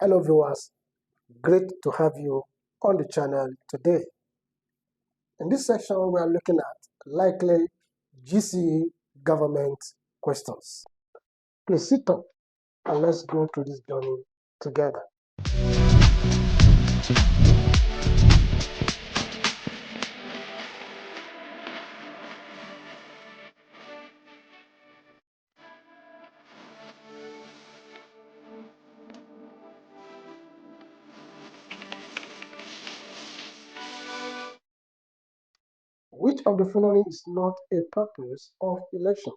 Hello viewers, great to have you on the channel today. In this section, we are looking at likely GCE government questions. Please sit up and let's go through this journey together. Which of the following is not a purpose of election?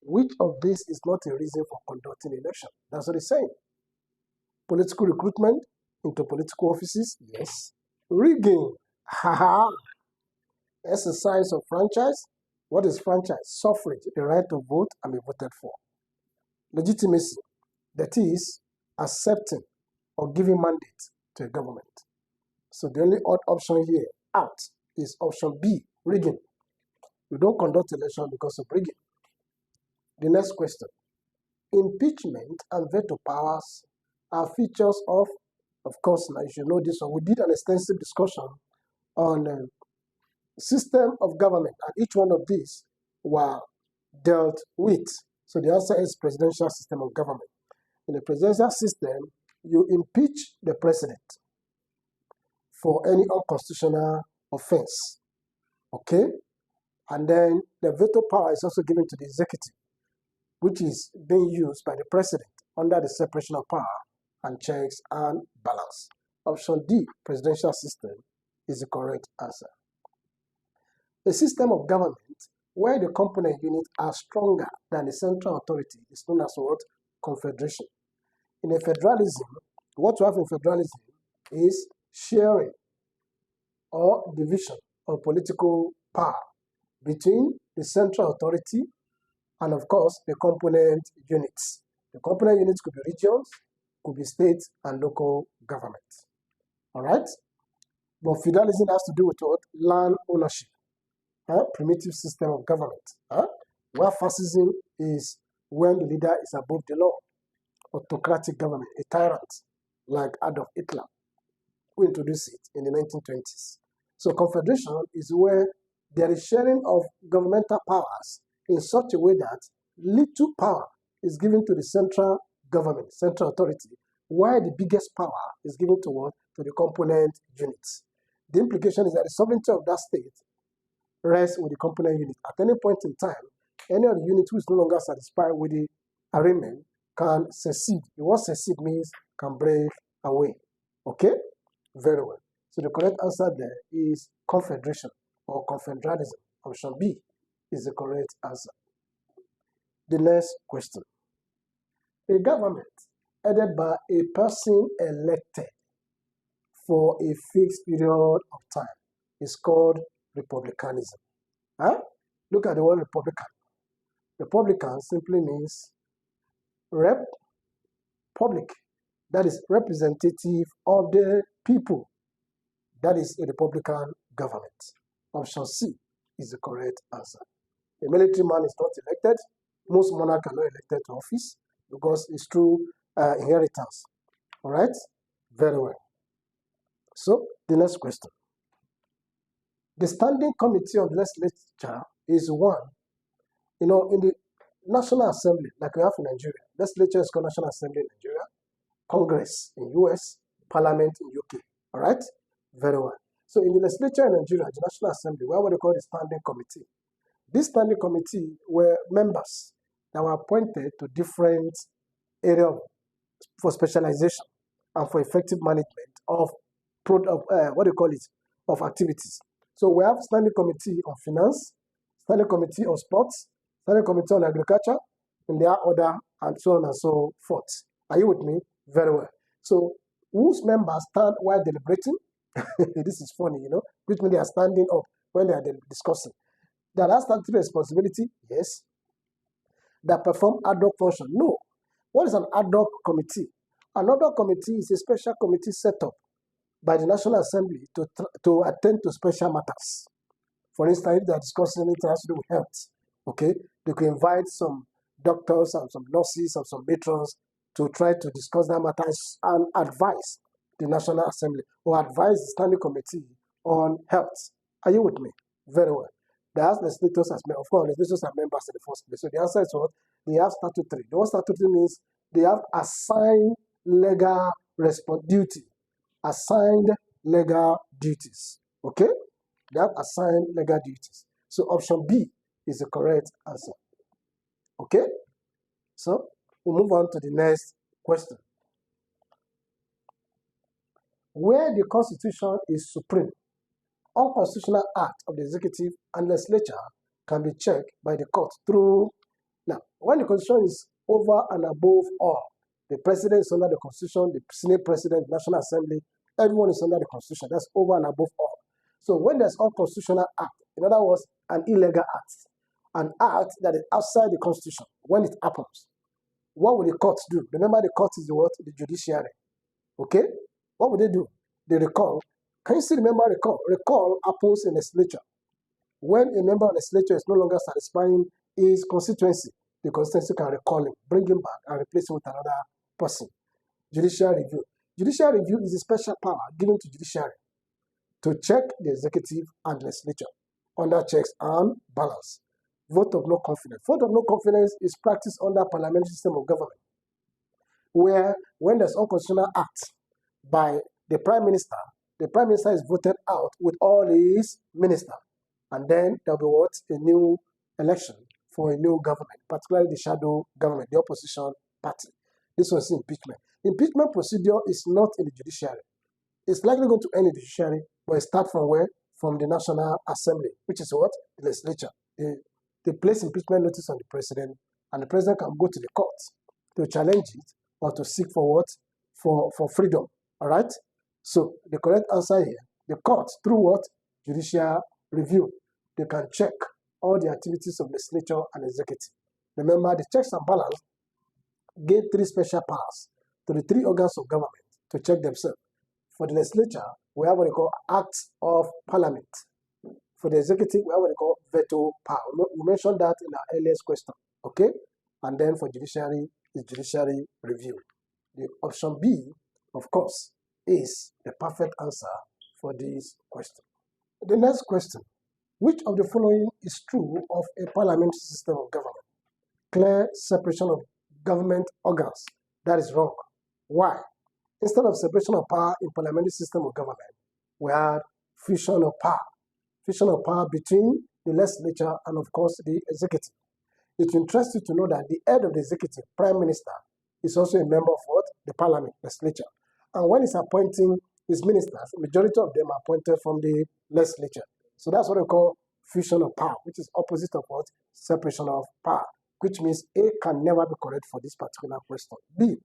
Which of these is not a reason for conducting election? That's what it's saying. Political recruitment into political offices? Yes. Rigging? Haha. Exercise of franchise? What is franchise? Suffrage, the right to vote and be voted for. Legitimacy, that is, accepting or giving mandate to a government. So the only odd option here, out, is option B, rigging. We don't conduct election because of rigging. The next question. Impeachment and veto powers are features of course, now you should know this one. We did an extensive discussion on system of government, and each one of these were dealt with. So the answer is presidential system of government. In the presidential system, you impeach the president for any unconstitutional offense, okay? And then the veto power is also given to the executive, which is being used by the president under the separation of power and checks and balance. Option D, presidential system, is the correct answer. A system of government where the component units are stronger than the central authority is known as what? Confederation. In a federalism, what you have in federalism is sharing or division of political power between the central authority and, of course, the component units. The component units could be regions, could be states, and local governments. All right? But federalism has to do with what? Land ownership. Primitive system of government. Where fascism is when the leader is above the law. Autocratic government, a tyrant like Adolf Hitler, who introduced it in the 1920s. So confederation is where there is sharing of governmental powers in such a way that little power is given to the central government, central authority, while the biggest power is given to what? To the component units. The implication is that the sovereignty of that state rests with the component unit. At any point in time, any of the units who is no longer satisfied with the arrangement can secede. The word secede means can break away. Okay? Very well. So the correct answer there is confederation or confederalism. Option B is the correct answer. The next question. A government headed by a person elected for a fixed period of time is called republicanism. Look at the word republican. Republican simply means rep, public. That is representative of the people. That is a republican government. Option C is the correct answer. A military man is not elected. Most monarchs are not elected to office because it's through inheritance. All right? Very well. So, the next question. The standing committee of legislature is one. You know, in the National Assembly, like we have in Nigeria, legislature is called National Assembly in Nigeria, Congress in US, Parliament in UK. All right? Very well. So in the legislature in Nigeria, the National Assembly, what they call the standing committee. This standing committee were members that were appointed to different areas for specialization and for effective management of of activities. So we have standing committee on finance, standing committee on sports, standing committee on agriculture, in their order, and so on and so forth. Are you with me? Very well. So whose members stand while deliberating? This is funny, you know, which means they are standing up when they are discussing. That has statutory responsibility? Yes. That perform ad hoc function? No. What is an ad hoc committee? An ad hoc committee is a special committee set up by the National Assembly to attend to special matters. For instance, if they are discussing anything has to do with health, okay, they could invite some doctors and some nurses and some matrons to try to discuss that matter and advise the National Assembly or advise the Standing Committee on health. Are you with me? Very well. They have legislators as members. Of course, legislators are members in the first place. So the answer is what? They have statutory. The word statutory means they have assigned legal duty. Assigned legal duties. Okay? They have assigned legal duties. So option B is the correct answer. Okay? So we'll move on to the next question. Where the Constitution is supreme, unconstitutional act of the executive and legislature can be checked by the court through. Now, when the Constitution is over and above all, the president is under the Constitution, the Senate President, National Assembly, everyone is under the Constitution. That's over and above all. So when there's unconstitutional act, in other words, an illegal act, an act that is outside the Constitution, when it happens, what will the courts do? Remember, the court is the what? The judiciary. Okay? What would they do? They recall. Can you still remember recall? Recall happens in the legislature. When a member of the legislature is no longer satisfying his constituency, the constituency can recall him, bring him back, and replace him with another person. Judicial review. Judicial review is a special power given to judiciary to check the executive and legislature under checks and balance. Vote of no confidence. Vote of no confidence is practiced under parliamentary system of government, where when there's unconstitutional act by the prime minister is voted out with all his ministers. And then there'll be what? A new election for a new government, particularly the shadow government, the opposition party. This was impeachment. Impeachment procedure is not in the judiciary. It's likely going to end in the judiciary, but it starts from where? From the National Assembly, which is what? The legislature. They place impeachment notice on the president, and the president can go to the court to challenge it or to seek for what? For freedom. All right? So the correct answer here, the court, through what? Judicial review. They can check all the activities of the legislature and executive. Remember, the checks and balance gave 3 special powers to the 3 organs of government to check themselves. For the legislature, we have what they call acts of parliament. For the executive, we have what they call veto power. We mentioned that in our earliest question. Okay? And then for judiciary, is judiciary review. The option B, of course, is the perfect answer for this question. The next question. Which of the following is true of a parliamentary system of government? Clear separation of government organs. That is wrong. Why? Instead of separation of power in parliamentary system of government, we had fusion of power. Fusion of power between the legislature and, of course, the executive. It interests you to know that the head of the executive, prime minister, is also a member of what? The parliament, legislature. And when he's appointing his ministers, the majority of them are appointed from the legislature. So that's what we call fusion of power, which is opposite of what? Separation of power, which means A can never be correct for this particular question. B,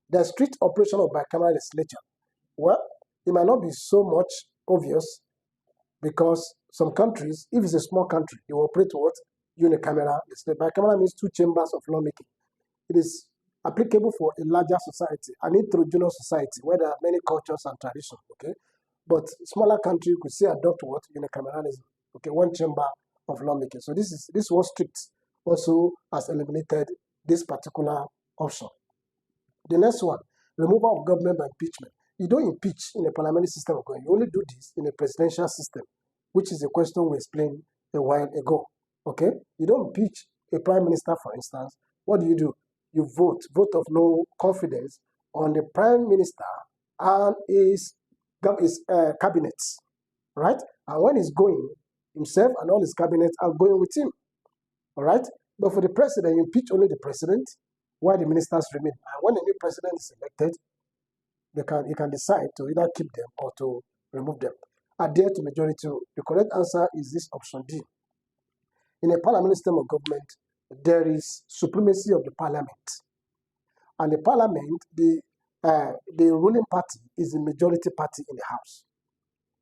the strict operation of bicameral legislature. Well, it might not be so much obvious because some countries, if it's a small country, they operate what? Unicameral legislature. Bicameral means 2 chambers of lawmaking. It is applicable for a larger society, an heterogeneous society where there are many cultures and traditions, okay? But smaller country could say adopt what? Unicameralism, okay? 1 chamber of lawmaking. So this was strict also has eliminated this particular option. The next one, removal of government by impeachment. You don't impeach in a parliamentary system of government. You only do this in a presidential system, which is a question we explained a while ago, okay? You don't impeach a prime minister, for instance. What do? You vote of no confidence on the prime minister and his cabinets, right? And when he's going, himself and all his cabinets are going with him, all right? But for the president, you impeach only the president, while the ministers remain. And when a new president is elected, he can decide to either keep them or to remove them. Adhere to majority rule. The correct answer is this option D. In a parliamentary system of government, there is supremacy of the parliament. And the parliament, the ruling party is the majority party in the house.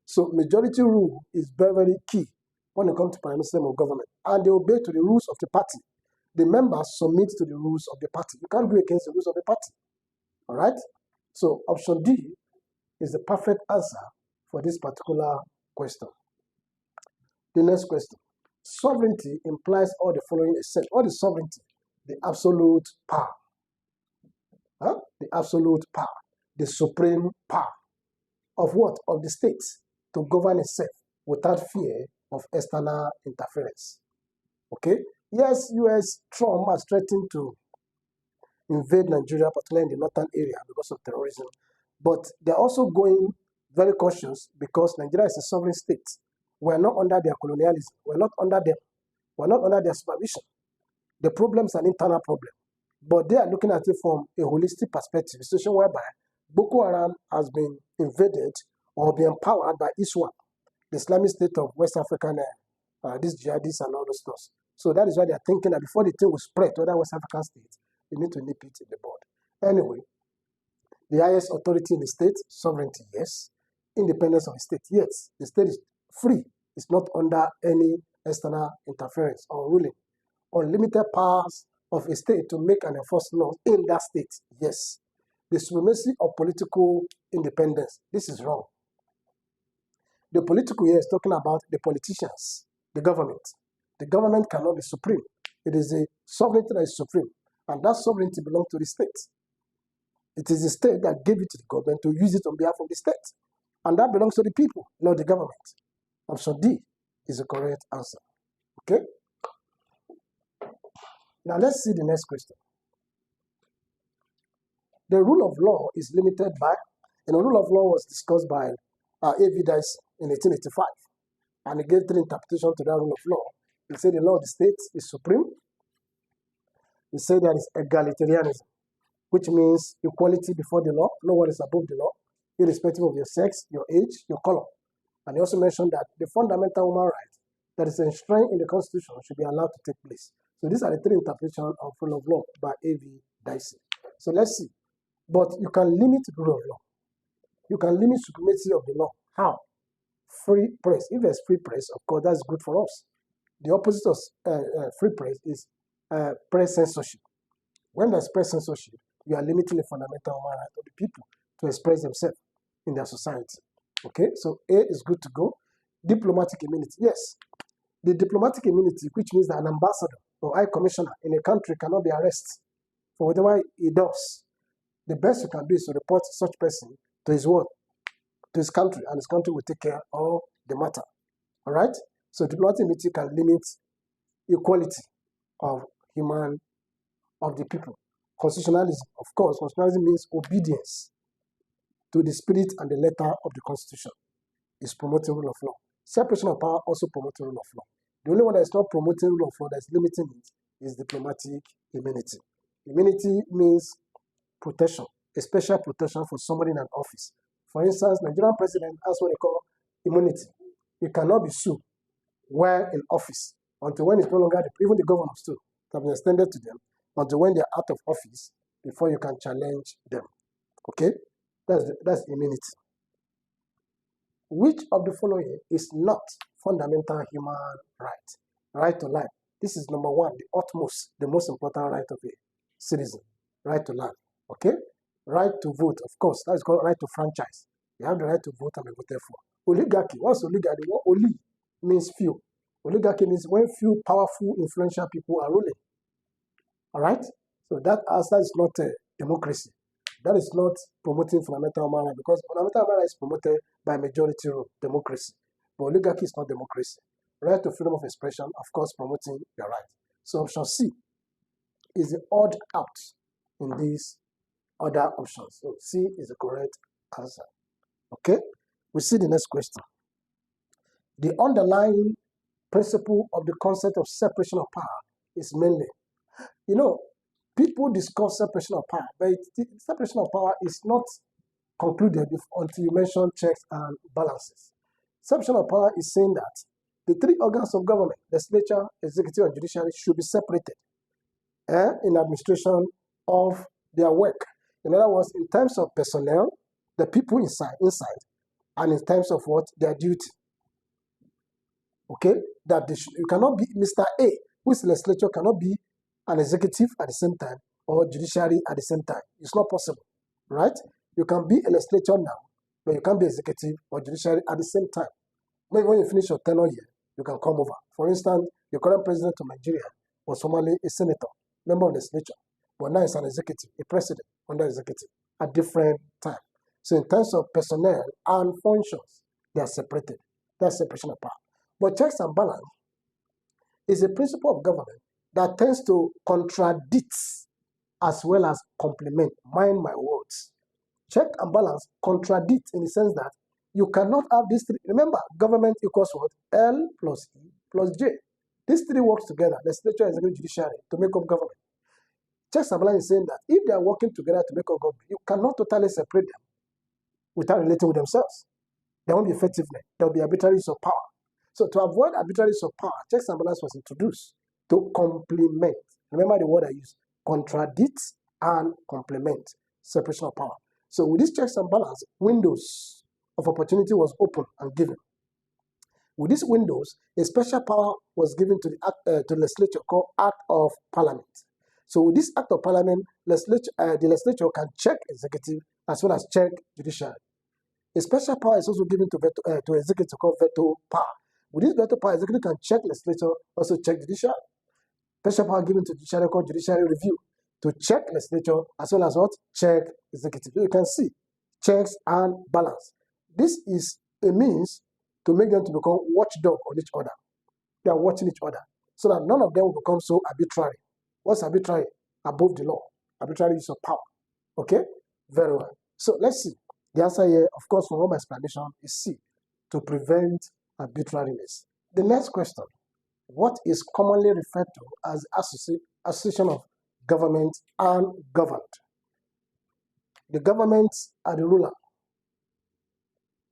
So majority rule is very, very key when it comes to parliamentary system of government. And they obey to the rules of the party. The members submit to the rules of the party. You can't go against the rules of the party. All right? So option D is the perfect answer for this particular question. The next question. Sovereignty implies all the following except what is sovereignty? The absolute power. The absolute power, the supreme power of what? Of the state to govern itself without fear of external interference. Okay? Yes, US Trump has threatened to invade Nigeria, particularly in the northern area because of terrorism. But they're also going very cautious because Nigeria is a sovereign state. We're not under their colonialism. We're not under their supervision. The problem is an internal problem. But they are looking at it from a holistic perspective, a situation whereby Boko Haram has been invaded or been empowered by ISWAP, the Islamic State of West African, these jihadists and all those stuff. So that is why they are thinking that before the thing will spread to other West African states, they need to nip it in the bud. Anyway, the highest authority in the state, sovereignty, yes. Independence of the state, yes. The state is free. It's not under any external interference or ruling. Unlimited powers of a state to make and enforce laws in that state, yes. The supremacy of political independence, this is wrong. The political here is talking about the politicians, the government. The government cannot be supreme. It is a sovereignty that is supreme, and that sovereignty belongs to the state. It is the state that gave it to the government to use it on behalf of the state, and that belongs to the people, not the government. Option D is the correct answer. Okay? Now let's see the next question. The rule of law is limited by, and the rule of law was discussed by A.V. Dyson in 1885, and he gave three interpretations to that rule of law. He said the law of the state is supreme. He said there is egalitarianism, which means equality before the law. No one is above the law, irrespective of your sex, your age, your color. And he also mentioned that the fundamental human right that is enshrined in the Constitution should be allowed to take place. So these are the three interpretations of rule of law by A.V. Dyson. So let's see. But you can limit the rule of law. You can limit supremacy of the law. How? Free press. If there's free press, of course, that's good for us. The opposite of free press is press censorship. When there's press censorship, you are limiting the fundamental human right of the people to express themselves in their society. Okay, so A is good to go. Diplomatic immunity. Yes, the diplomatic immunity, which means that an ambassador or high commissioner in a country cannot be arrested for whatever he does. The best you can do is to report such person to his work, to his country, and his country will take care of the matter. All right? So diplomatic immunity can limit equality of the people. Constitutionalism, of course, constitutionalism means obedience to the spirit and the letter of the Constitution. Is promoting rule of law. Separation of power also promoting rule of law. The only one that is not promoting rule of law, that is limiting it, is diplomatic immunity. Immunity means protection, a special protection for somebody in an office. For instance, Nigerian president has what they call immunity. He cannot be sued while in office until when it's no longer, even the governors too, have been extended to them until when they're out of office before you can challenge them. Okay? That's immunity. Which of the following is not fundamental human right? Right to life. This is number one, the utmost, the most important right of a citizen. Right to life. Okay? Right to vote, of course. That is called right to franchise. You have the right to vote and be voted for. Oligarchy. What's oligarchy? What oli means few. Oligarchy means when few powerful, influential people are ruling. All right? So that is not a democracy. That is not promoting fundamental human rights, because fundamental human rights is promoted by majority rule, democracy. But oligarchy is not democracy. Right to freedom of expression, of course, promoting your right. So option C is the odd out in these other options. So C is the correct answer. Okay? We see the next question. The underlying principle of the concept of separation of power is mainly, people discuss separation of power, but separation of power is not concluded until you mention checks and balances. Separation of power is saying that the three organs of government, legislature, executive, and judiciary, should be separated in administration of their work. In other words, in terms of personnel, the people inside, and in terms of what? Their duty. Okay? That you cannot be Mr. A, who is legislature, cannot be an executive at the same time or judiciary at the same time. It's not possible, right? You can be a legislature now, but you can't be executive or judiciary at the same time. Maybe when you finish your tenure here, you can come over. For instance, the current president of Nigeria was formerly a senator, member of the legislature. but now it's an executive, a president under executive at different time. So in terms of personnel and functions, they are separated. That's separation of power. But checks and balance is a principle of government that tends to contradict as well as complement. Mind my words. Check and balance contradict in the sense that you cannot have these three. Remember, government equals what? L plus E plus J. These three works together, legislature, executive, judiciary, to make up government. Checks and balance is saying that if they are working together to make up government, you cannot totally separate them without relating with themselves. There won't be effectiveness. There will be arbitrariness of power. So to avoid arbitrariness of power, checks and balance was introduced to complement. Remember the word I used, contradict and complement, separation of power. So with these checks and balance, windows of opportunity was open and given. With these windows, a special power was given to the legislature called Act of Parliament. So with this Act of Parliament, the legislature can check executive as well as check judiciary. A special power is also given to executive called veto power. With this veto power, executive can check legislature, also check judiciary. Special power given to judiciary called judiciary review to check legislature as well as what? Check executive. You can see checks and balance. This is a means to make them to become watchdog on each other. They are watching each other so that none of them will become so arbitrary. What's arbitrary? Above the law. Arbitrary use of power. Okay? Very well. So let's see. The answer here, of course, from all my explanation is C, to prevent arbitrariness. The next question, what is commonly referred to as association of government and governed? The governments are the ruler,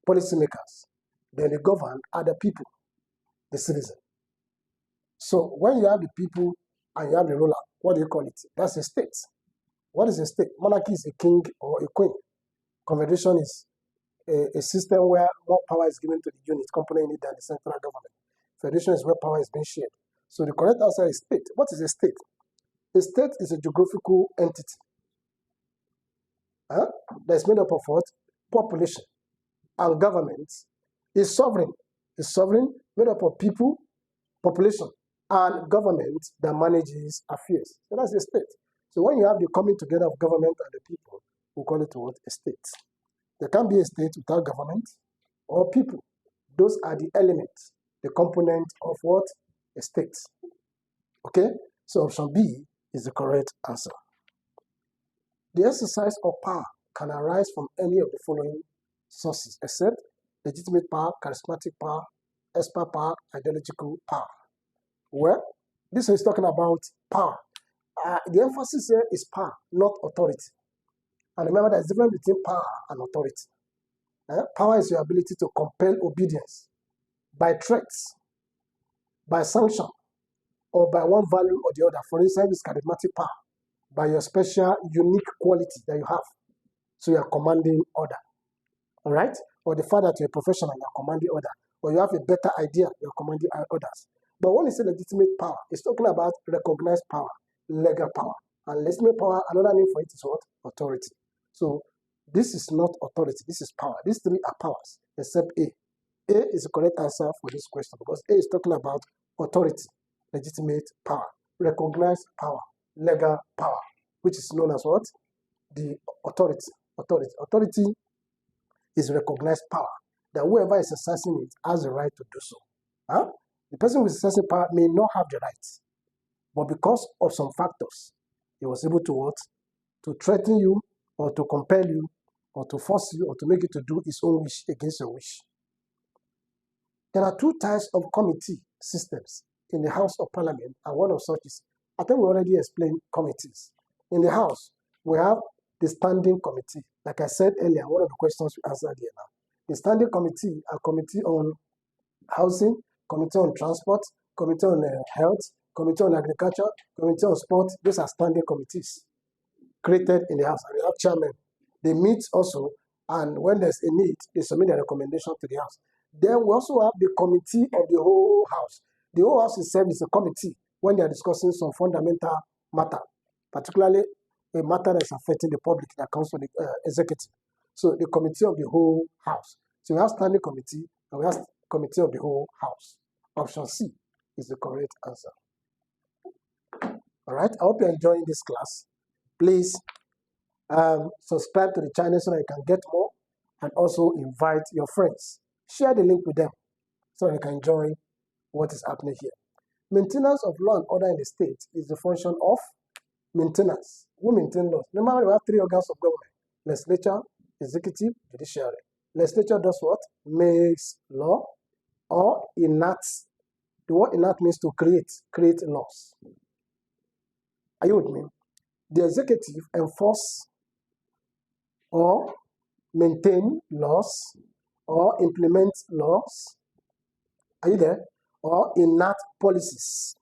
policymakers. Then the governed are the people, the citizen. So when you have the people and you have the ruler, what do you call it? That's a state. What is a state? Monarchy is a king or a queen. Confederation is a system where more power is given to the unit, component unit than the central government. Federation is where power is being shared. So the correct answer is state. What is a state? A state is a geographical entity that's made up of what? Population. And government is sovereign. Is sovereign, made up of people, population, and government that manages affairs. So that's a state. So when you have the coming together of government and the people, we call it what? A state. There can be a state without government or people. Those are the elements, the component of what? A state. Okay? So option B is the correct answer. The exercise of power can arise from any of the following sources, except legitimate power, charismatic power, expert power, ideological power. Well, this is talking about power. The emphasis here is power, not authority. And remember, there's a difference between power and authority. Power is your ability to compel obedience by threats, by sanction, or by one value or the other. For instance, it's charismatic power, by your special, unique quality that you have. So you are commanding order. All right? Or the fact that you're a professional, you're commanding order. Or you have a better idea, you're commanding others. But when it's a legitimate power, it's talking about recognized power, legal power. And legitimate power, another name for it is what? Authority. So this is not authority, this is power. These three are powers, except A. A is the correct answer for this question because A is talking about authority, legitimate power, recognized power, legal power, which is known as what? The authority. Authority is recognized power, that whoever is exercising it has the right to do so. The person who is exercising power may not have the right, but because of some factors, he was able to what? To threaten you, or to compel you, or to force you, or to make you to do his own wish against your wish. There are two types of committee systems in the House of Parliament, and one of such is, I think we already explained committees. In the House, we have the standing committee. Like I said earlier, one of the questions we answered here now. The standing committee are committee on housing, committee on transport, committee on health, committee on agriculture, committee on sport. Those are standing committees created in the House, and they have chairmen. They meet also, and when there's a need, they submit a recommendation to the House. Then we also have the committee of the whole House. The whole House itself is a committee when they are discussing some fundamental matter, particularly a matter that's affecting the public that comes from the executive. So the committee of the whole House. So we have standing committee and we have committee of the whole House. Option C is the correct answer. All right, I hope you're enjoying this class. Please subscribe to the channel so that you can get more, and also invite your friends. Share the link with them so you can enjoy what is happening here. Maintenance of law and order in the state is the function of maintenance. Who maintain laws? Normally, we have three organs of government: legislature, executive, judiciary. Legislature does what? Makes law or enacts. The word enact means to create laws. Are you with me? The executive enforce or maintain laws or implement laws. Are you there? Or enact policies,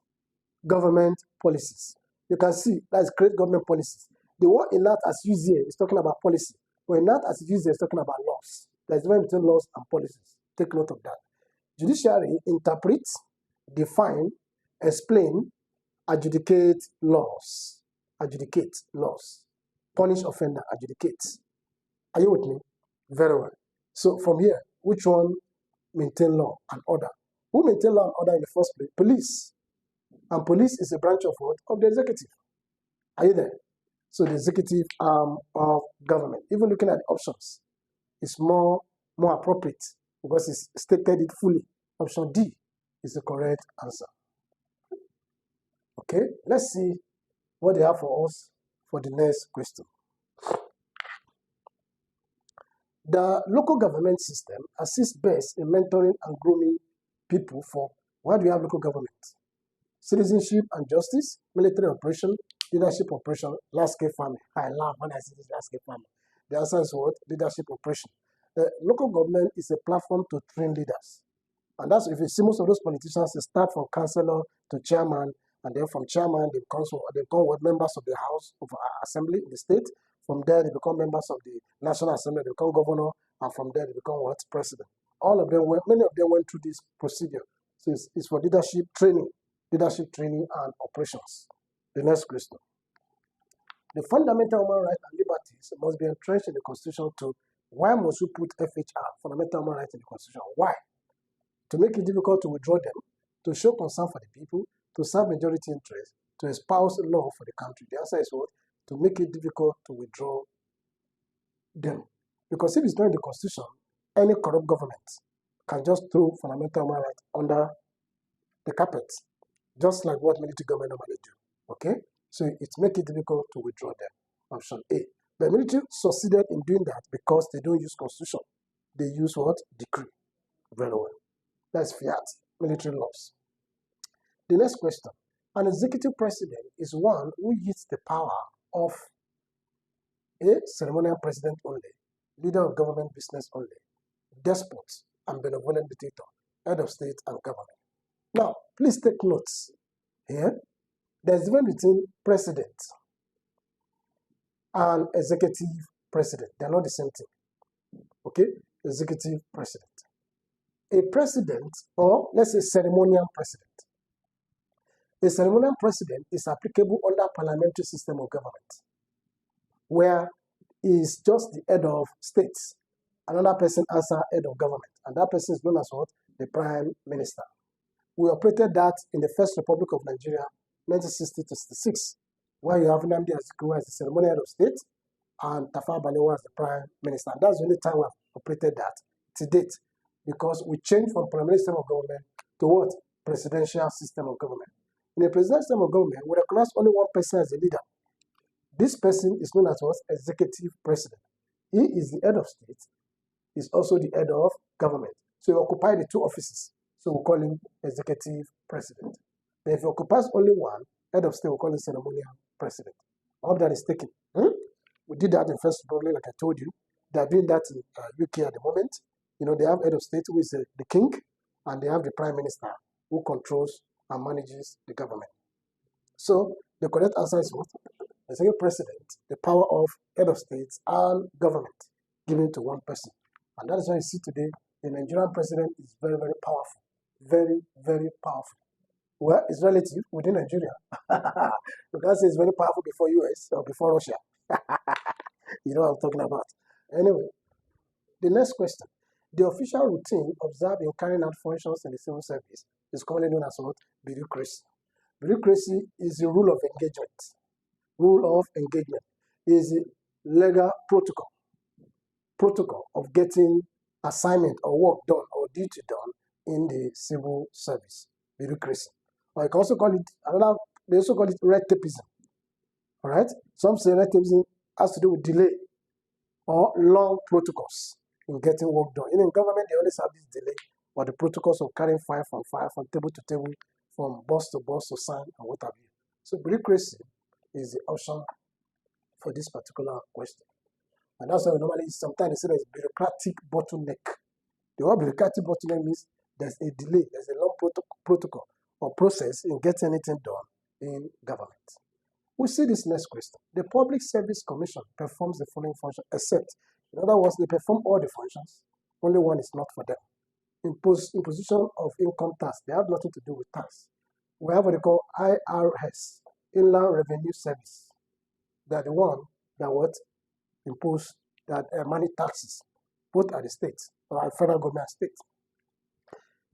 government policies. You can see that's create government policies. The word enact as used here is talking about policy. But enact as used here is talking about laws. There's a difference between laws and policies. Take note of that. Judiciary interprets, define, explain, adjudicate laws. Adjudicate laws. Punish offender, adjudicate. Are you with me? Very well. So from here, which one maintain law and order? Who maintain law and order in the first place? Police. And police is a branch of what? Of the executive. Are you there? So the executive arm of government. Even looking at the options, is more appropriate because it's stated it fully. Option D is the correct answer. Okay, let's see what they have for us for the next question. The local government system assists best in mentoring and grooming people for, why do we have local government? Citizenship and justice, military operation, leadership operation, large-scale farming. I laugh when I see this large-scale farming. The answer is what? Leadership operation. Local government is a platform to train leaders. And that's, if you see most of those politicians, they start from councillor to chairman, and then from chairman, they become members of the House of Assembly in the state. From there, they become members of the National Assembly, they become governor, and from there, they become what? President. All of them, many of them went through this procedure. So it's for leadership training and operations. The next question. The fundamental human rights and liberties must be entrenched in the Constitution too. Why must we put FHR, fundamental human rights, in the Constitution? Why? To make it difficult to withdraw them, to show concern for the people, to serve majority interests, to espouse law for the country. The answer is what? To make it difficult to withdraw them. Because if it's not in the Constitution, any corrupt government can just throw fundamental human rights under the carpet, just like what military government normally do. Okay? So it makes it difficult to withdraw them. Option A. The military succeeded in doing that because they don't use Constitution. They use what? Decree. Very well. That's fiat, military laws. The next question. An executive president is one who uses the power of a ceremonial president only, leader of government business only, despot and benevolent dictator, head of state and government. Now, please take notes here. There's a difference between president and executive president. They're not the same thing. Okay? Executive president. A president, or let's say ceremonial president. A ceremonial president is applicable under parliamentary system of government, where he is just the head of states. Another person answers head of government, and that person is known as what? The prime minister. We operated that in the First Republic of Nigeria, 1960 to 66, where you have Nnamdi Azikiwe as the ceremonial head of state, and Tafawa Balewa as the prime minister. And that's the only time we have operated that to date, because we changed from parliamentary system of government to what? Presidential system of government. In a presidential system of government, we recognize only one person as a leader. This person is known as what? Executive president. He is the head of state. He's also the head of government. So he occupies the two offices. So we call him executive president. Then if he occupies only one, head of state, we call him ceremonial president. I hope that is taken. We did that in First Republic, like I told you. They are doing that in UK at the moment. You know, they have head of state, who is the king, and they have the prime minister, who controls and manages the government. So the correct answer is what? The second president, the power of head of state and government given to one person. And that is why you see today the Nigerian president is very, very powerful. Very, very powerful. Well, it's relative within Nigeria. You can't say it's very powerful before US or before Russia. You know what I'm talking about. Anyway, the next question. The official routine observed in carrying out functions in the civil service is commonly known as what? Bureaucracy. Bureaucracy is the rule of engagement, rule of engagement is the legal protocol of getting assignment or work done or duty done in the civil service, bureaucracy. Or you can also call it another, they also call it red tapeism. All right? Some say red tapeism has to do with delay or long protocols in getting work done. In government, they always have this delay or the protocols of carrying file, from table to table, from boss to sign, and what have you. So bureaucracy is the option for this particular question. And that's why we normally sometimes they say there's bureaucratic bottleneck. The word bureaucratic bottleneck means there's a delay, there's a long protocol or process in getting anything done in government. We see this next question. The Public Service Commission performs the following function, except, in other words, they perform all the functions, only one is not for them. Imposition of income tax, they have nothing to do with tax. We have what they call IRS, Inland Revenue Service. They're the one that would impose that money taxes, both at the state or at federal government state.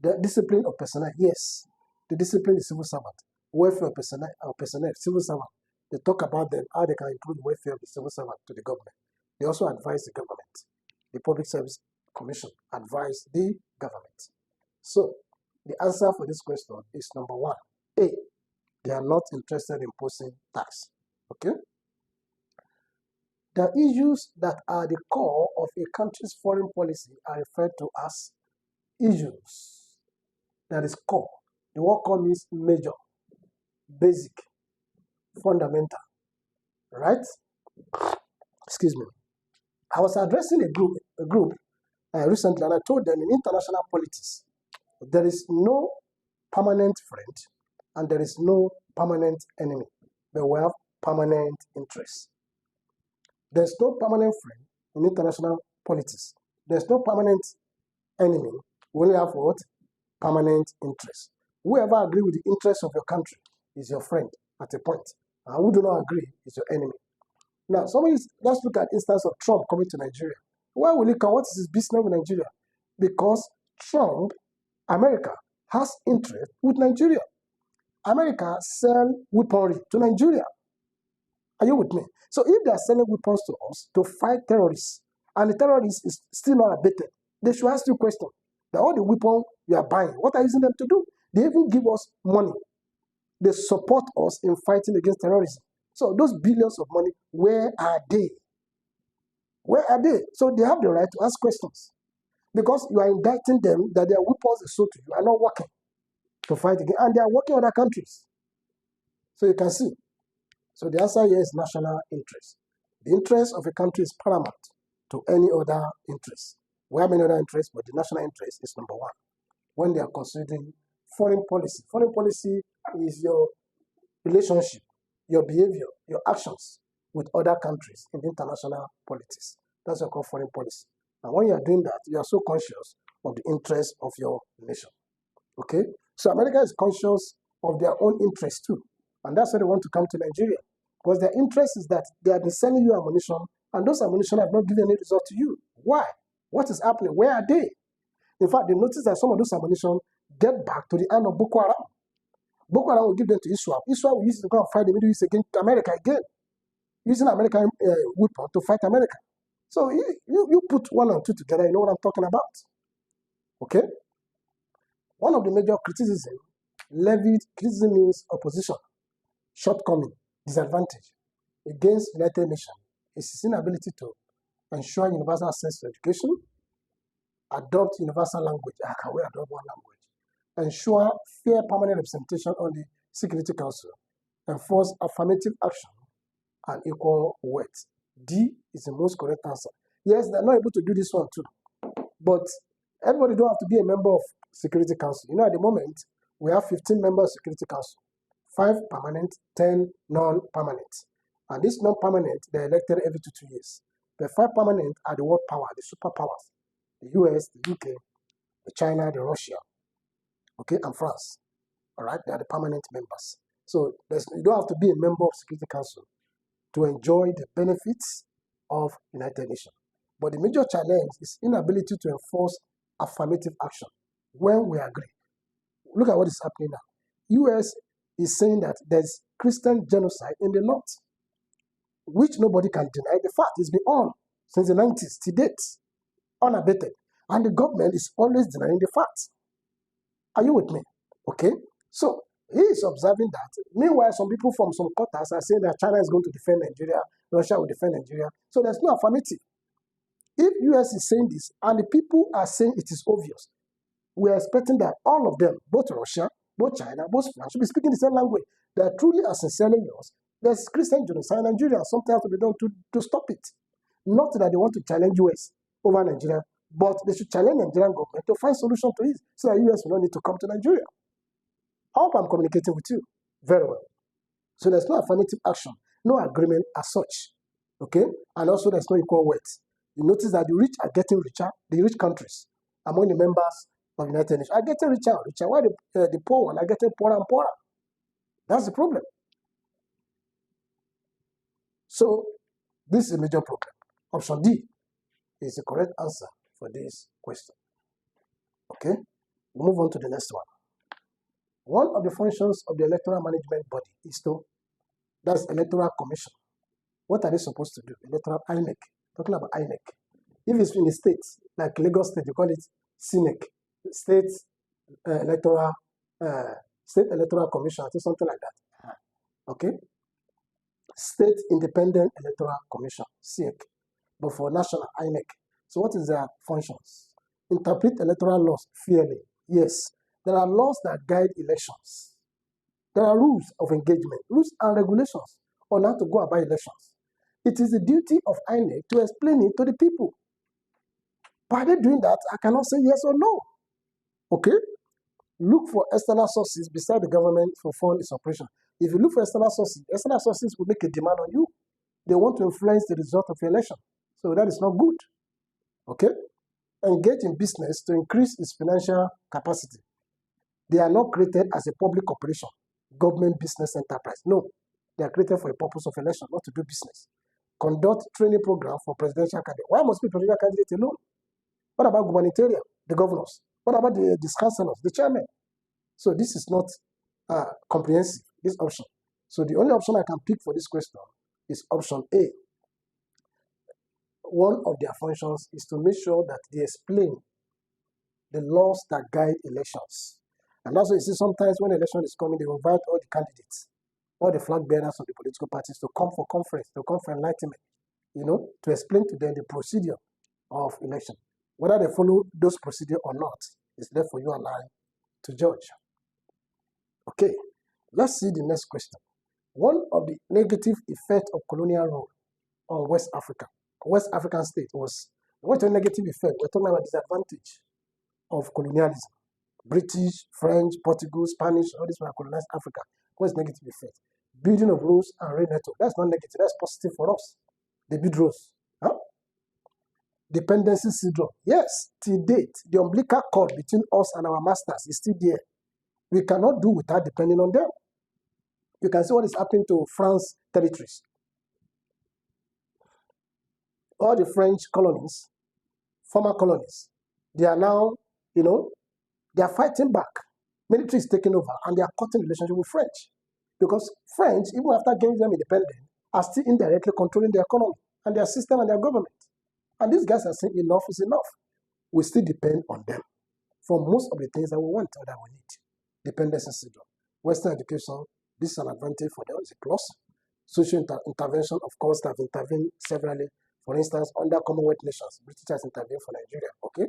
The discipline of personnel, yes, the discipline is civil servant. Welfare of personnel, civil servant. They talk about them, how they can improve the welfare of the civil servant to the government. They also advise the government. The Public Service Commission advise the government. So, the answer for this question is number 1. A, they are not interested in imposing tax. Okay? The issues that are the core of a country's foreign policy are referred to as issues. That is core. The word core means major, basic, fundamental. Right? Excuse me. I was addressing a group recently, and I told them in international politics, there is no permanent friend and there is no permanent enemy, but we have permanent interests. There's no permanent friend in international politics. There's no permanent enemy. We only have what? Permanent interest. Whoever agrees with the interests of your country is your friend at a point. And who do not agree is your enemy. Now, let's look at instance of Trump coming to Nigeria. Why will he come? What is his business with Nigeria? Because Trump, America, has interest with Nigeria. America sells weaponry to Nigeria. Are you with me? So if they are selling weapons to us to fight terrorists, and the terrorists is still not abated, they should ask you a question. That all the weapons we are buying, what are you using them to do? They even give us money. They support us in fighting against terrorism. So those billions of money, where are they? Where are they? So they have the right to ask questions. Because you are indicting them that their weapons they sold to you are not working to fight again. And they are working in other countries. So you can see. So the answer here is national interest. The interest of a country is paramount to any other interest. We have many other interests, but the national interest is number 1. When they are considering foreign policy. Foreign policy is your relationship, your behavior, your actions with other countries in international politics. That's what we call foreign policy. And when you are doing that, you are so conscious of the interests of your nation. Okay? So America is conscious of their own interests too. And that's why they want to come to Nigeria. Because their interest is that they have been sending you ammunition, and those ammunition have not given any result to you. Why? What is happening? Where are they? In fact, they notice that some of those ammunition get back to the hand of Boko Haram. Boko Haram will give them to Israel. Israel will use it to go and fight the Middle East against America again, using American weapon to fight America. So you put 1 and 2 together, you know what I'm talking about. Okay? One of the major criticism means opposition, shortcoming, disadvantage against United Nations is its inability to ensure universal access to education, adopt universal language. Can we adopt one language? Ensure fair permanent representation on the Security Council, enforce affirmative action, and equal weight. D is the most correct answer. Yes, they're not able to do this one too, but everybody don't have to be a member of Security Council. You know, at the moment, we have 15 members of Security Council, 5 permanent, 10 non-permanent. And this non-permanent, they're elected every 2 years. The 5 permanent are the world power, the superpowers, the US, the UK, the China, the Russia, okay, and France. All right, they are the permanent members. So you don't have to be a member of Security Council to enjoy the benefits of United Nations. But the major challenge is inability to enforce affirmative action when we agree. Look at what is happening now. US is saying that there's Christian genocide in the north. which nobody can deny. The fact is been on since the 90s to date, unabated. And the government is always denying the facts. Are you with me? Okay? So he is observing that. Meanwhile, some people from some quarters are saying that China is going to defend Nigeria, Russia will defend Nigeria. So there's no affirmative. If US is saying this, and the people are saying it is obvious, we are expecting that all of them, both Russia, both China, both France, should be speaking the same language. They are truly as sincerely yours. There's Christian genocide in Nigeria. Something has to be done to stop it. Not that they want to challenge US over Nigeria, but they should challenge Nigerian government to find solution to it so that US will not need to come to Nigeria. I hope I'm communicating with you very well. So there's no affirmative action, no agreement as such. Okay? And also there's no equal weight. You notice that the rich are getting richer, the rich countries among the members of the United Nations are getting richer and richer, while the poor ones are getting poorer and poorer. That's the problem. So this is a major problem. Option D is the correct answer for this question. Okay? We'll move on to the next one. One of the functions of the electoral management body is that's Electoral Commission. What are they supposed to do? Electoral INEC. Talking about INEC. If it's in the states, like Lagos State, you call it CINEC, State Electoral Commission, or something like that. Okay? State Independent Electoral Commission, SIEC. But for national, INEC. So what is their functions? Interpret electoral laws fairly. Yes. There are laws that guide elections. There are rules of engagement, rules and regulations on how to go about elections. It is the duty of INEC to explain it to the people. By doing that, I cannot say yes or no. Okay? Look for external sources beside the government for fund its operation. If you look for external sources will make a demand on you. They want to influence the result of your election. So that is not good. Okay? Engage in business to increase its financial capacity. They are not created as a public corporation, government business enterprise. No, they are created for a purpose of election, not to do business. Conduct training program for presidential candidates. Why must be presidential candidates alone? What about gubernatorial, the governors? What about the councillors, the chairman? So this is not comprehensive, this option. So the only option I can pick for this question is option A. One of their functions is to make sure that they explain the laws that guide elections. And that's why you see sometimes when election is coming, they invite all the candidates, all the flag bearers of the political parties to come for conference, to come for enlightenment, to explain to them the procedure of election. Whether they follow those procedures or not, is left for you and I to judge. Okay, let's see the next question. One of the negative effects of colonial rule on West African state was, what's a negative effect? We're talking about disadvantage of colonialism. British, French, Portugal, Spanish, all these were colonized Africa. What's negative effect? Building of roads and rail network. That's not negative, that's positive for us. They build roads. Huh? Dependency syndrome. Yes, till date, the umbilical cord between us and our masters is still there. We cannot do without depending on them. You can see what is happening to France territories. All the French colonies, former colonies, they are now, they are fighting back. Military is taking over and they are cutting relationship with French. Because French, even after giving them independence, are still indirectly controlling their economy and their system and their government. And these guys are saying enough is enough. We still depend on them for most of the things that we want or that we need. Dependency syndrome. Western education, this is an advantage for them, it's a plus. Social intervention, of course, have intervened severally. For instance, under Commonwealth nations, British has intervened for Nigeria, okay?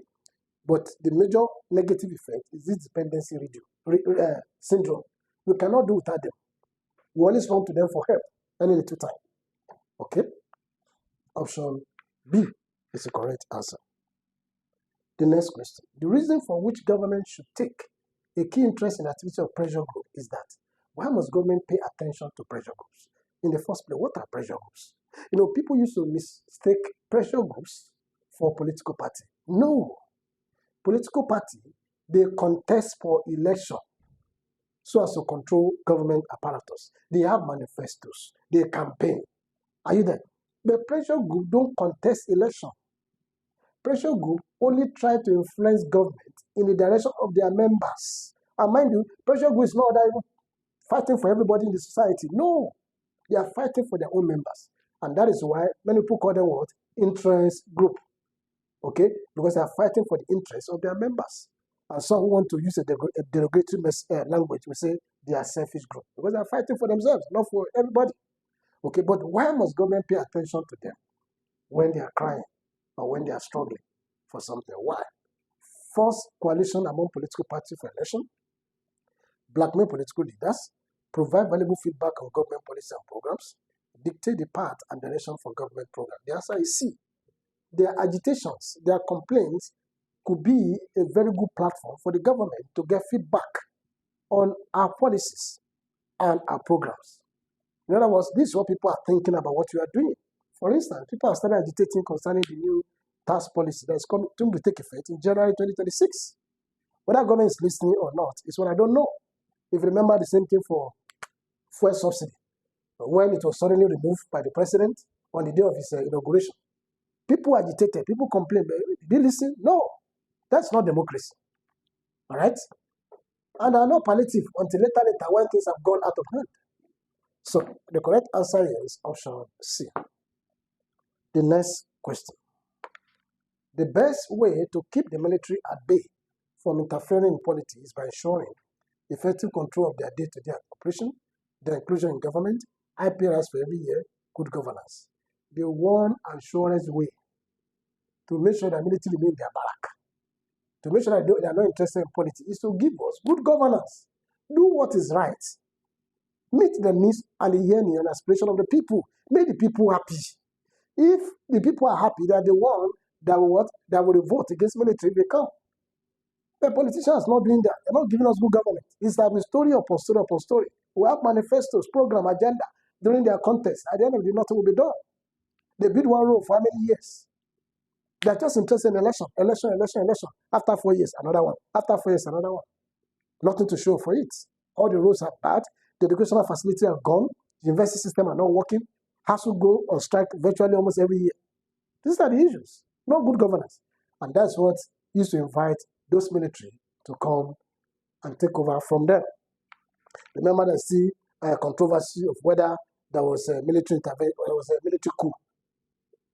But the major negative effect is this dependency syndrome. We cannot do without them. We always run to them for help any little time. Okay? Option B is the correct answer. The next question. The reason for which government should take a key interest in activity of pressure group is that why must government pay attention to pressure groups? In the first place, what are pressure groups? People used to mistake pressure groups for political party. No. Political party, they contest for election so as to control government apparatus. They have manifestos. They campaign. Are you there? The pressure group don't contest election. Pressure group only try to influence government in the direction of their members. And mind you, pressure group is not even fighting for everybody in the society. No. They are fighting for their own members. And that is why many people call them what? Interest group. Okay? Because they are fighting for the interests of their members. And some who want to use a derogatory language will say they are selfish group. Because they are fighting for themselves, not for everybody. Okay, but why must government pay attention to them when they are crying or when they are struggling for something? Why? Force coalition among political parties for election, blackmail political leaders, provide valuable feedback on government policy and programs, dictate the path and direction for government programs. The answer is C. Their agitations, their complaints could be a very good platform for the government to get feedback on our policies and our programs. In other words, this is what people are thinking about what you are doing. For instance, people are starting agitating concerning the new tax policy that is coming to take effect in January 2026. Whether government is listening or not is what I don't know. If you remember the same thing for fuel subsidy, when it was suddenly removed by the president on the day of his inauguration, people agitated, people complained. Did they listen? No, that's not democracy. All right? And are not palliative until later when things have gone out of hand. So the correct answer is option C. The next question. The best way to keep the military at bay from interfering in politics is by ensuring effective control of their day-to-day operation, their inclusion in government, IP rights for every year, good governance. The one and surest way to make sure that military remain their back, to make sure that they are not interested in politics, is to give us good governance. Do what is right. Meet the needs and the yearning and aspiration of the people. Make the people happy. If the people are happy, they are the one that will revolt against military if they come. The politicians are not doing that. They're not giving us good government. It's like with story upon story upon story. We have manifestos, program, agenda during their contest. At the end of the day, nothing will be done. They build one road for how many years? They're just interested in election. After 4 years, another one. After 4 years, another one. Nothing to show for it. All the roads are bad. The educational facilities are gone. The university system are not working. Has to go on strike virtually almost every year. These are the issues. No good governance. And that's what used to invite those military to come and take over from them. Remember the still controversy of whether there was a military intervention, or there was a military coup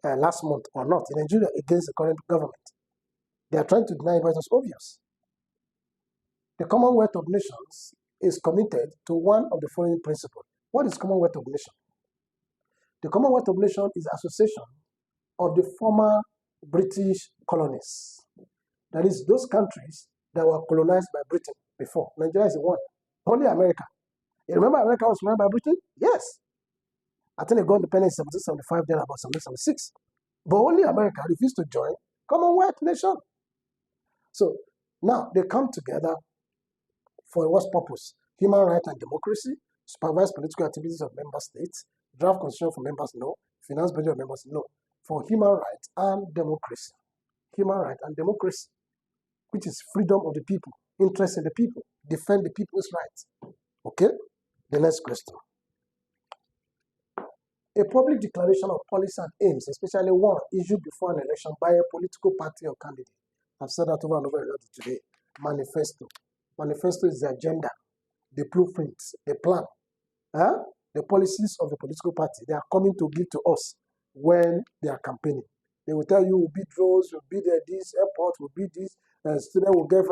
last month or not in Nigeria against the current government. They are trying to deny it, but it's obvious. The Commonwealth of Nations is committed to one of the following principles. What is Commonwealth of Nations? The Commonwealth of Nations is an association of the former British colonies. That is, those countries that were colonized by Britain before. Nigeria is one. Only America. You remember America was colonized by Britain? Yes. I think they got independence in 1775, then about 1776. But only America refused to join Commonwealth nation. So now they come together for what purpose? Human rights and democracy, supervise political activities of member states, draft constitution for members, no, finance budget of members, no. For human rights and democracy. Human rights and democracy, which is freedom of the people, interest in the people, defend the people's rights. Okay? The next question. A public declaration of policy and aims, especially one issued before an election by a political party or candidate. I've said that over and over again today. Manifesto. Manifesto is the agenda, the blueprints, the plan, the policies of the political party. They are coming to give to us when they are campaigning. They will tell you, we'll build roads, we'll build this airport, we'll build this, students will get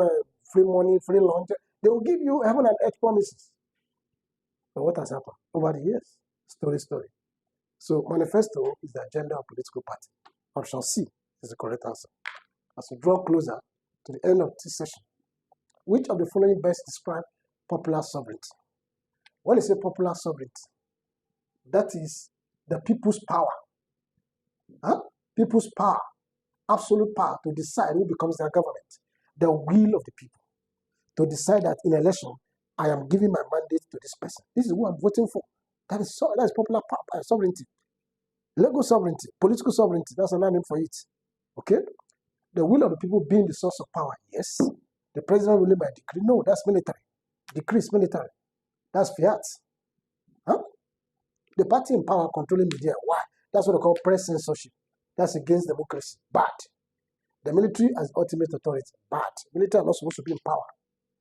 free money, free lunch. They will give you heaven and earth promises. But what has happened over the years? Story. So manifesto is the agenda of political party. Option C is the correct answer. As we draw closer to the end of this session, which of the following best describe popular sovereignty? When you say popular sovereignty, that is the people's power. People's power, absolute power to decide who becomes their government. The will of the people. To decide that in election, I am giving my mandate to this person. This is who I'm voting for. That is popular power, sovereignty. Legal sovereignty, political sovereignty, that's another name for it. Okay? The will of the people being the source of power, yes. The president ruling by decree, no, that's military. Decree is military. That's fiat. The party in power controlling media, why? That's what they call press censorship. That's against democracy. Bad. The military has ultimate authority. Bad. Military are not supposed to be in power.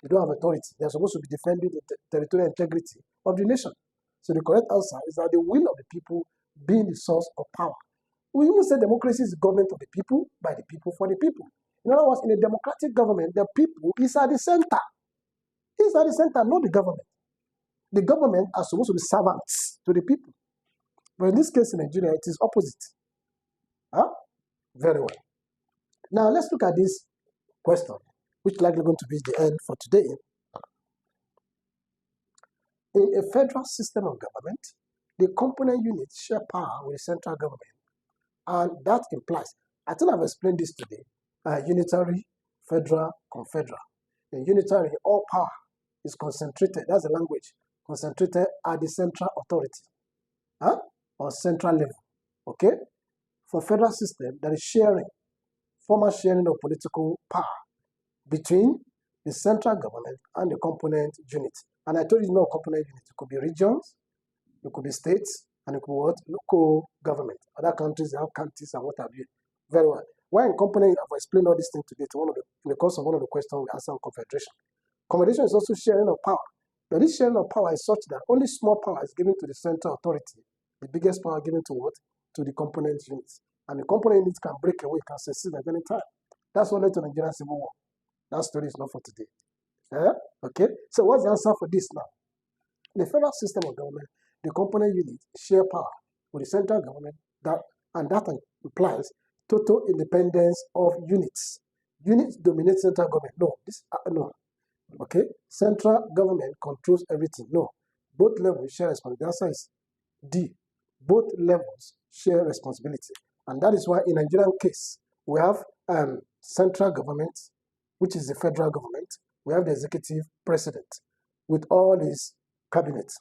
They don't have authority. They're supposed to be defending the territorial integrity of the nation. So the correct answer is that the will of the people being the source of power. We even say democracy is the government of the people, by the people, for the people. In other words, in a democratic government, the people is at the center. It's at the center, not the government. The government are supposed to be servants to the people. But in this case in Nigeria, it is opposite. Huh? Very well. Now let's look at this question, which is likely going to be the end for today. In a federal system of government, the component units share power with the central government. And that implies, I think I've explained this today, unitary, federal, confederal. In unitary, all power is concentrated, that's the language, concentrated at the central authority, or central level, okay? For federal system, there is sharing, formal sharing of political power between the central government and the component units. And I told you, no component units. It could be regions, it could be states, and it could be what? Local government. Other countries have counties and what have you. Very well. Why in component, I've explained all these things today to in the course of one of the questions we answered on confederation. Confederation is also sharing of power. But this sharing of power is such that only small power is given to the central authority. The biggest power given to what? To the component units. And the component units can break away, can secede at any time. That's what led to the Nigerian Civil War. That story is not for today. Okay? So what's the answer for this now? In the federal system of government, the component units share power with the central government, and that implies total independence of units. Units dominate central government. No, no. Okay? Central government controls everything. No. Both levels share responsibility. The answer is D. Both levels share responsibility. And that is why in Nigerian case, we have central government, which is the federal government. We have the executive president with all his cabinet.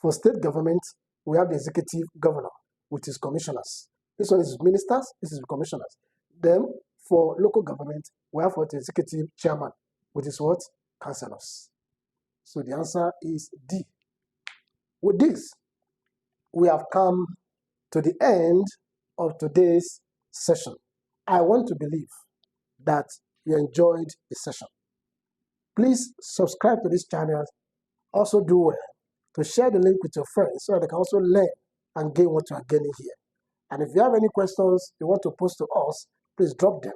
For state government, we have the executive governor with his commissioners. This one is ministers, this is commissioners. Then for local government, we have what the executive chairman with his what? Councillors. So the answer is D. With this, we have come to the end of today's session. I want to believe that you enjoyed the session. Please subscribe to this channel. Also do well to share the link with your friends so that they can also learn and gain what you are gaining here. And if you have any questions you want to post to us, please drop them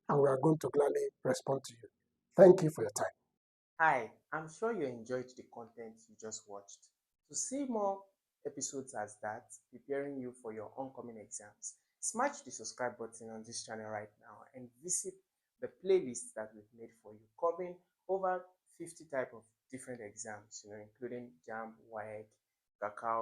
and we are going to gladly respond to you. Thank you for your time. Hi, I'm sure you enjoyed the content you just watched. To see more episodes as that, preparing you for your oncoming exams, smash the subscribe button on this channel right now and visit the playlist that we've made for you, covering over 50 types of different exams, including JAMB, WAEC, Cacao,